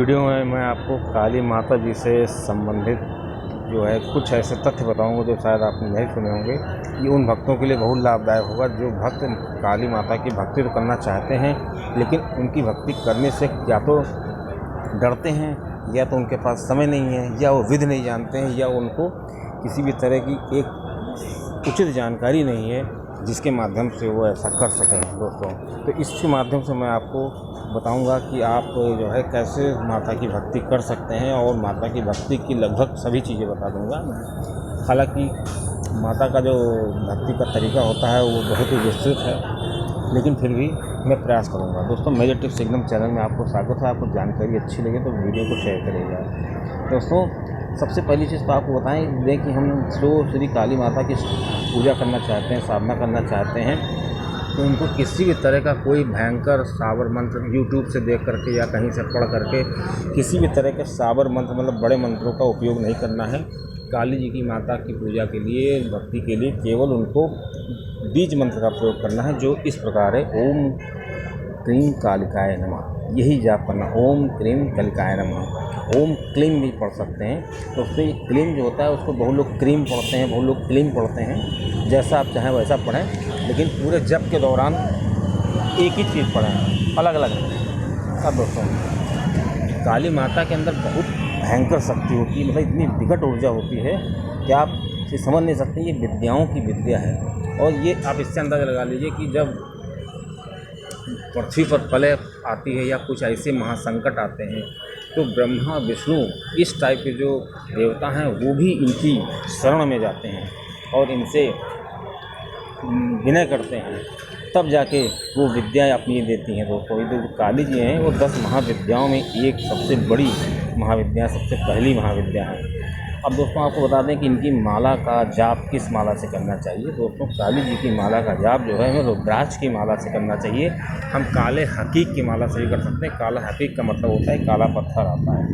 Video में मैं आपको काली माता जी से संबंधित जो है कुछ ऐसे तथ्य बताऊंगा जो शायद आपने नहीं सुने होंगे। ये उन भक्तों के लिए बहुत लाभदायक होगा जो भक्त काली माता की भक्ति तो करना चाहते हैं, लेकिन उनकी भक्ति करने से या तो डरते हैं, या तो उनके पास समय नहीं है, या वो विधि नहीं जानते हैं, या उनको किसी भी तरह की एक उचित जानकारी नहीं है जिसके माध्यम से वो ऐसा कर सकें दोस्तों। तो इसके माध्यम से मैं आपको बताऊंगा कि आप जो है कैसे माता की भक्ति कर सकते हैं, और माता की भक्ति की लगभग सभी चीज़ें बता दूंगा। हालांकि माता का जो भक्ति का तरीका होता है वो बहुत ही विस्तृत है, लेकिन फिर भी मैं प्रयास करूंगा। दोस्तों, मेजर टिप्स एकदम चैनल में आपको स्वागत है। आपको जानकारी अच्छी लगे तो वीडियो को शेयर करिएगा। दोस्तों, सबसे पहली चीज़ तो आपको बताएं कि हम जो श्री काली माता की पूजा करना चाहते हैं, साधना करना चाहते हैं, तो उनको किसी भी तरह का कोई भयंकर सावर मंत्र यूट्यूब से देख करके या कहीं से पढ़ करके किसी भी तरह के सावर मंत्र मतलब बड़े मंत्रों का उपयोग नहीं करना है। काली जी की माता की पूजा के लिए, भक्ति के लिए केवल उनको बीज मंत्र का प्रयोग करना है, जो इस प्रकार है: ओम क्लीं कालिकाय नमः। यही जाप करना, ओम क्लीं कालिकाय नमः। ओम क्लीं भी पढ़ सकते हैं, तो उससे क्लीं जो होता है उसको बहुत लोग क्रीम पढ़ते हैं, बहुत लोग क्लीं पढ़ते हैं। जैसा आप चाहें वैसा पढ़ें, लेकिन पूरे जप के दौरान एक ही चीज़ पढ़ें, अलग अलग। अब दोस्तों, काली माता के अंदर बहुत भयंकर शक्ति होती है, मतलब इतनी विकट ऊर्जा होती है कि आप इसे समझ नहीं सकते। ये विद्याओं की विद्या है, और ये आप इससे अंदाज़ा लगा लीजिए कि जब पृथ्वी पर प्रलय आती है या कुछ ऐसे महासंकट आते हैं, तो ब्रह्मा विष्णु इस टाइप के जो देवता हैं वो भी इनकी शरण में जाते हैं और इनसे विनय करते हैं, तब जाके वो विद्याएँ अपनी देती हैं। दोस्तों, ये जो काली जी हैं वो 10 महाविद्याओं में एक सबसे बड़ी महाविद्या, सबसे पहली महाविद्या है। अब दोस्तों, आपको बता दें कि इनकी माला का जाप किस माला से करना चाहिए। दोस्तों, काली जी की माला का जाप जो है हमें रुद्राक्ष की माला से करना चाहिए। हम काले हकीक की माला से भी कर सकते हैं। काला हकीक का मतलब होता है काला पत्थर आता है।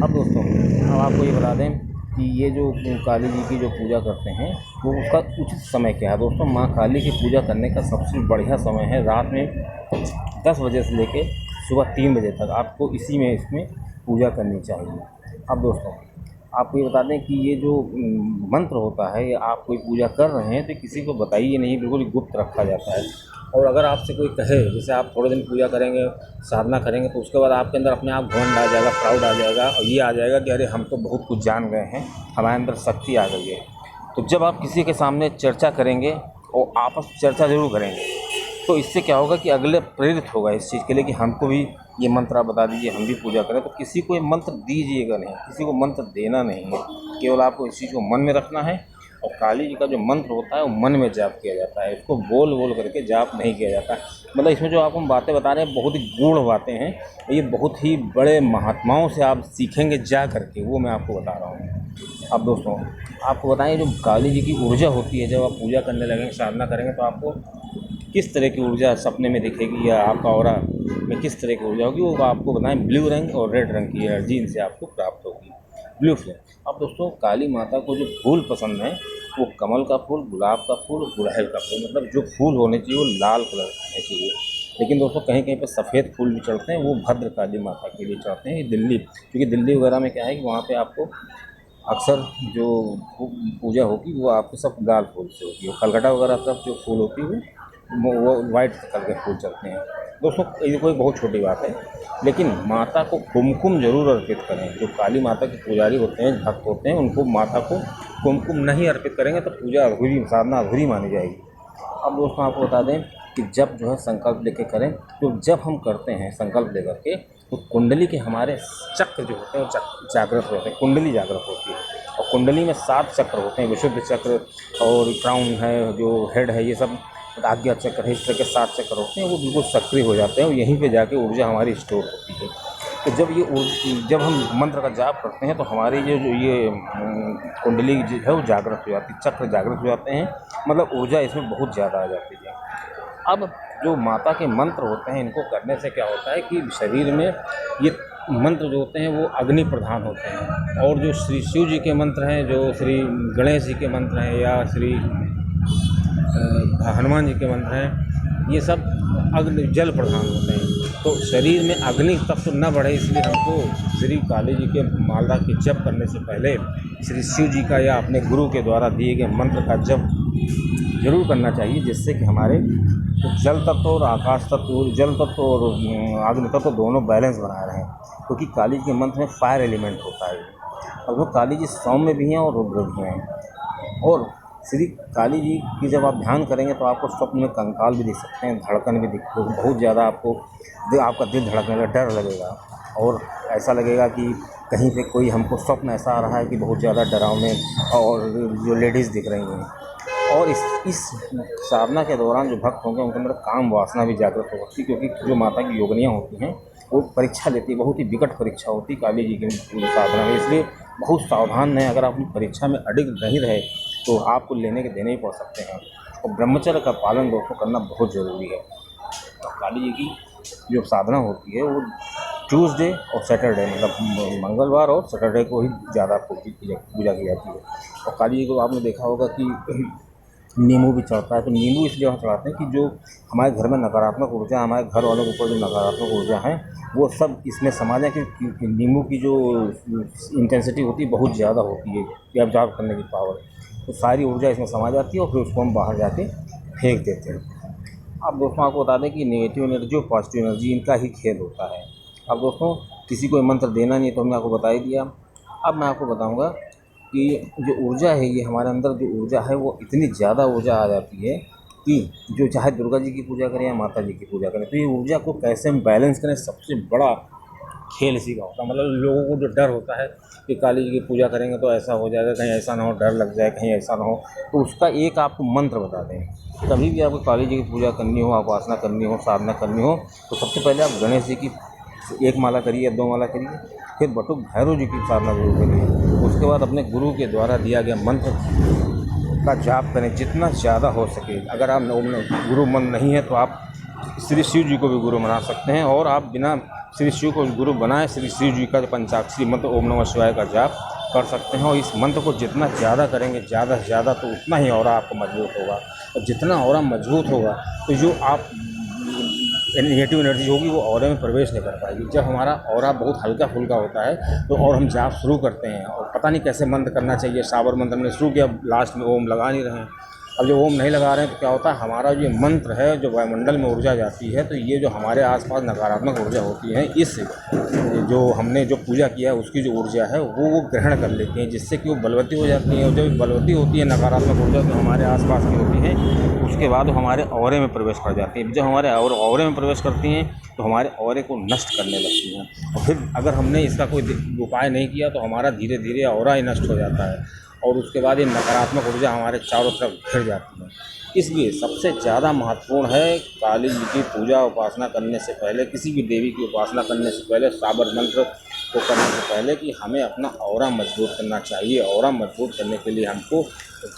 अब दोस्तों, हम आपको ये बता दें कि ये जो काली जी की जो पूजा करते हैं वो उसका उचित समय क्या है। दोस्तों, माँ काली की पूजा करने का सबसे बढ़िया समय है रात में 10 बजे से लेके सुबह 3 बजे तक। आपको इसी में इसमें पूजा करनी चाहिए। अब दोस्तों, आपको ये बता दें कि ये जो मंत्र होता है, आप कोई पूजा कर रहे हैं तो किसी को बताइए नहीं, बिल्कुल गुप्त रखा जाता है। और अगर आपसे कोई कहे, जैसे आप थोड़े दिन पूजा करेंगे, साधना करेंगे, तो उसके बाद आपके अंदर अपने आप घमंड आ जाएगा, प्राउड आ जाएगा, और ये आ जाएगा कि अरे हम तो बहुत कुछ जान गए हैं, हमारे अंदर शक्ति आ गई है। तो जब आप किसी के सामने चर्चा करेंगे, और आपस में चर्चा ज़रूर करेंगे, तो इससे क्या होगा कि अगले प्रेरित होगा इस चीज़ के लिए कि हमको भी ये मंत्र आप बता दीजिए, हम भी पूजा करें। तो किसी को ये मंत्र दीजिएगा नहीं, किसी को मंत्र देना नहीं है, केवल आपको इस चीज़ को मन में रखना है। और काली जी का जो मंत्र होता है वो मन में जाप किया जाता है, इसको बोल बोल करके जाप नहीं किया जाता है। मतलब इसमें जो आपको बातें बता रहे हैं बहुत ही गूढ़ बातें हैं, ये बहुत ही बड़े महात्माओं से आप सीखेंगे जा करके, वो मैं आपको बता रहा हूँ। अब दोस्तों, आपको बताएं जो काली जी की ऊर्जा होती है, जब आप पूजा करने लगेंगे, साधना करेंगे, तो आपको किस तरह की ऊर्जा सपने में दिखेगी या आपका ऑरा में किस तरह की ऊर्जा होगी, वो आपको बताएं। ब्लू रंग और रेड रंग की एनर्जी इनसे आपको प्राप्त होगी, ब्लू फ्लेम। अब दोस्तों, काली माता को जो फूल पसंद है वो कमल का फूल, गुलाब का फूल, गुड़हल का फूल, मतलब जो फूल होने चाहिए वो लाल कलर के होने चाहिए। लेकिन दोस्तों, कहीं कहीं पर सफ़ेद फूल भी चढ़ते हैं, वो भद्र काली माता के लिए चढ़ते हैं। दिल्ली, क्योंकि दिल्ली वगैरह में क्या है कि वहाँ पर आपको अक्सर जो पूजा होगी वो आपको सब लाल फूल से होगी, और कलकत्ता वगैरह सब जो फूल होती है वो वाइट कलर के फूल चलते हैं। दोस्तों, ये कोई बहुत छोटी बात है, लेकिन माता को कुमकुम जरूर अर्पित करें। जो काली माता के पुजारी होते हैं, भक्त होते हैं, उनको माता को कुमकुम नहीं अर्पित करेंगे तो पूजा अधूरी, साधना अधूरी मानी जाएगी। अब दोस्तों, आपको बता दें कि जब जो है संकल्प लेके करें, तो जब हम करते हैं संकल्प लेकर के, तो कुंडली के हमारे चक्र जो होते हैं वो जागृत होते हैं, कुंडली जागृत होती है। और कुंडली में 7 चक्र होते हैं, विशुद्ध चक्र और क्राउन है, जो हेड है, ये सब आज्ञा चक्र है, इस तरह के 7 चक्र होते हैं, वो बिल्कुल सक्रिय हो जाते हैं और यहीं पे जाके ऊर्जा हमारी स्टोर होती है। तो जब हम मंत्र का जाप करते हैं तो हमारी जो ये कुंडली जो है वो जागृत हो जाती है, चक्र जागृत हो जाते हैं, मतलब ऊर्जा इसमें बहुत ज़्यादा आ जाती है। अब जो माता के मंत्र होते हैं, इनको करने से क्या होता है कि शरीर में ये मंत्र जो होते हैं वो अग्नि प्रधान होते हैं, और जो श्री शिव जी के मंत्र हैं, जो श्री गणेश जी के मंत्र हैं, या श्री हनुमान जी के मंत्र हैं, ये सब अग्नि जल प्रधान होते हैं। तो शरीर में अग्नि तत्व न बढ़े, इसलिए हमको श्री काली जी के माला की जप करने से पहले श्री शिव जी का या अपने गुरु के द्वारा दिए गए मंत्र का जप जरूर करना चाहिए, जिससे कि हमारे जल तत्व और आकाश तत्व, जल तत्व और अग्नि तत्व दोनों बैलेंस बनाए रहें, क्योंकि काली जी के मंत्र में फायर एलिमेंट होता है। और वो काली जी सौम्य भी हैं और रुद्र भी हैं। और श्री काली जी की जब आप ध्यान करेंगे तो आपको स्वप्न में कंकाल भी दिख सकते हैं, धड़कन भी दिख, बहुत ज़्यादा आपका दिल धड़कने का डर लगेगा, और ऐसा लगेगा कि कहीं पे कोई हमको स्वप्न ऐसा आ रहा है कि बहुत ज़्यादा डरावने और जो लेडीज़ दिख रही हैं। और इस साधना के दौरान जो भक्त होंगे उनके अंदर काम वासना भी जागृत होती है, क्योंकि जो माता की योगिनियाँ होती हैं वो परीक्षा लेती है, बहुत ही विकट परीक्षा होती है काली जी की साधना में, इसलिए बहुत सावधान रहें। अगर आप अपनी परीक्षा में अडिग नहीं रहे तो आपको लेने के देने ही पड़ सकते हैं। और ब्रह्मचर्य का पालन दोस्तों करना बहुत ज़रूरी है। तो काली जी की जो साधना होती है वो ट्यूसडे और सैटरडे, मतलब मंगलवार और सैटरडे को ही ज़्यादा पूजा की जाती है। और काली जी को आपने देखा होगा कि नींबू भी चढ़ता है। तो नींबू इसलिए हम चढ़ाते हैं कि जो हमारे घर में नकारात्मक ऊर्जा, हमारे घर वालों के ऊपर जो नकारात्मक ऊर्जा है वो सब इसमें समा जाए, क्योंकि नींबू की जो इंटेंसिटी होती है बहुत ज़्यादा होती है, ये ऑब्जर्व करने की पावर, तो सारी ऊर्जा इसमें समा जाती है और फिर उसको हम बाहर जाके फेंक देते हैं। अब दोस्तों आपको बता दें कि नेगेटिव एनर्जी और पॉजिटिव एनर्जी इनका ही खेल होता है। अब दोस्तों किसी को मंत्र देना नहीं है तो हमने आपको बता ही दिया। अब मैं आपको बताऊंगा कि जो ऊर्जा है, ये हमारे अंदर जो ऊर्जा है वो इतनी ज़्यादा ऊर्जा आ जाती है कि जो चाहे दुर्गा जी की पूजा करें या माता जी की पूजा करें, तो ये ऊर्जा को कैसे हम बैलेंस करें, सबसे बड़ा खेल इसी का होता है। मतलब लोगों को जो डर होता है कि काली जी की पूजा करेंगे तो ऐसा हो जाएगा, कहीं ऐसा ना हो, डर लग जाए, कहीं ऐसा ना हो, तो उसका एक आपको मंत्र बता दें। कभी भी आपको काली जी की पूजा करनी हो, उपासना करनी हो, साधना करनी हो, तो सबसे पहले आप गणेश जी की 1 माला करिए या 2 माला करिए, फिर बटुक भैरव जी की साधना जरूर करिए। उसके बाद अपने गुरु के द्वारा दिया गया मंत्र का जाप करें जितना ज़्यादा हो सके। अगर आप गुरु मंत्र नहीं है तो आप श्री शिव जी को भी गुरु बना सकते हैं, और आप बिना श्री शिव को गुरु बनाए श्री शिव जी का पंचाक्षरी मंत्र ओम नमः शिवाय का जाप कर सकते हैं। और इस मंत्र को जितना ज़्यादा करेंगे, ज़्यादा से ज़्यादा, तो उतना ही ऑरा आपका मजबूत होगा। और जितना ऑरा मजबूत होगा तो जो आप नेगेटिव एनर्जी होगी वो ऑरा में प्रवेश नहीं कर पाएगी। जब हमारा ऑरा बहुत हल्का फुल्का होता है तो और हम जाप शुरू करते हैं और पता नहीं कैसे मंत्र करना चाहिए, साबर मंत्र हमने शुरू किया, लास्ट में ओम लगा नहीं रहे हैं। अब जो ओम नहीं लगा रहे हैं तो क्या होता है, हमारा जो मंत्र है, जो वायुमंडल में ऊर्जा जाती है, तो ये जो हमारे आसपास नकारात्मक ऊर्जा होती है, इस जो हमने जो पूजा किया है उसकी जो ऊर्जा है वो ग्रहण कर लेती है, जिससे कि वो बलवती हो जाती है। और जब बलवती होती है नकारात्मक ऊर्जा जो हमारे आसपास की होती है, उसके बाद वो हमारे ऑरे में प्रवेश कर जाती है। जब हमारे ऑरे में प्रवेश करती हैं तो हमारे ऑरे को नष्ट करने लगती हैं। और फिर अगर हमने इसका कोई उपाय नहीं किया तो हमारा धीरे धीरे ऑरा ही नष्ट हो जाता है, और उसके बाद ये नकारात्मक ऊर्जा हमारे चारों तरफ घिर जाती है। इसलिए सबसे ज़्यादा महत्वपूर्ण है काली जी की पूजा उपासना करने से पहले, किसी भी देवी की उपासना करने से पहले, साबर मंत्र को करने से पहले, कि हमें अपना ऑरा मजबूत करना चाहिए। ऑरा मजबूत करने के लिए हमको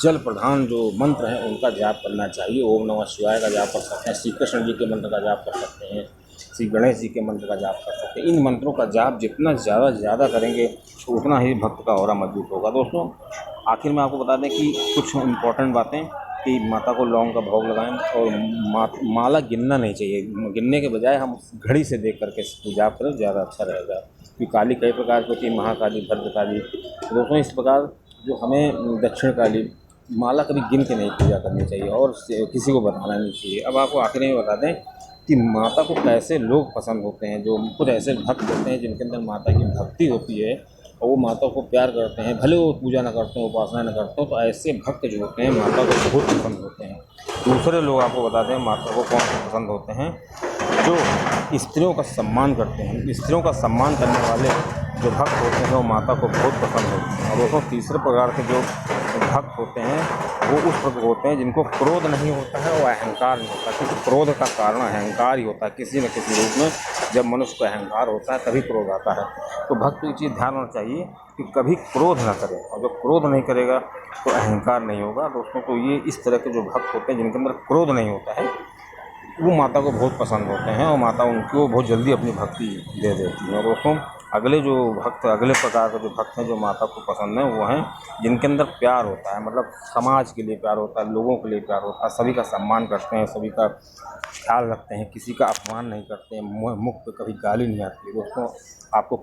जल प्रधान जो मंत्र हैं उनका जाप करना चाहिए। ओम नमः शिवाय का जाप कर सकते हैं, श्री कृष्ण जी के मंत्र का जाप कर सकते हैं, श्री गणेश जी के मंत्र का जाप कर सकते हैं। इन मंत्रों का जाप जितना ज़्यादा करेंगे तो उतना ही भक्त का ऑरा मजबूत होगा। दोस्तों आखिर में आपको बता दें कि कुछ इम्पोर्टेंट बातें, कि माता को लौंग का भोग लगाएं, और माला गिनना नहीं चाहिए। गिनने के बजाय हम घड़ी से देख करके जाप करें, ज़्यादा अच्छा रहेगा। क्योंकि काली कई प्रकार की होती है, महाकाली, भद्रकाली। दोस्तों इस प्रकार जो हमें दक्षिण काली माला कभी गिन के नहीं पूजा करनी चाहिए और किसी को बताना नहीं चाहिए। अब आपको आखिर में बता दें कि माता को कैसे लोग पसंद होते हैं। जो कुछ ऐसे भक्त होते हैं जिनके अंदर माता की भक्ति होती है और वो माता को प्यार करते हैं, भले वो पूजा न करते हो, उपासना न करते हो, तो ऐसे भक्त जो होते हैं माता को बहुत पसंद होते हैं। दूसरे लोग आपको बता दें माता को कौन पसंद होते हैं, जो स्त्रियों का सम्मान करते हैं। स्त्रियों का सम्मान करने वाले जो भक्त होते हैं वो माता को बहुत पसंद होते हैं। और दोस्तों तीसरे प्रकार के जो भक्त होते हैं वो उस प्रकार होते हैं जिनको क्रोध नहीं होता है और अहंकार नहीं होता, क्योंकि क्रोध का कारण अहंकार ही होता है। किसी न किसी रूप में जब मनुष्य को अहंकार होता है तभी क्रोध आता है। तो भक्त को ये चीज़ ध्यान रखना चाहिए कि कभी क्रोध ना करे, और जब क्रोध नहीं करेगा तो अहंकार नहीं होगा। दोस्तों तो ये इस तरह के जो भक्त होते हैं जिनके अंदर क्रोध नहीं होता है वो माता को बहुत पसंद होते हैं, और माता उनको बहुत जल्दी अपनी भक्ति दे देती है। और दोस्तों अगले प्रकार के जो भक्त हैं, जो माता को पसंद हैं, वो हैं जिनके अंदर प्यार होता है, मतलब समाज के लिए प्यार होता है, लोगों के लिए प्यार होता है, सभी का सम्मान करते हैं, सभी का ख्याल रखते हैं, किसी का अपमान नहीं करते हैं, मुँह पे कभी गाली नहीं आती है। दोस्तों, आपको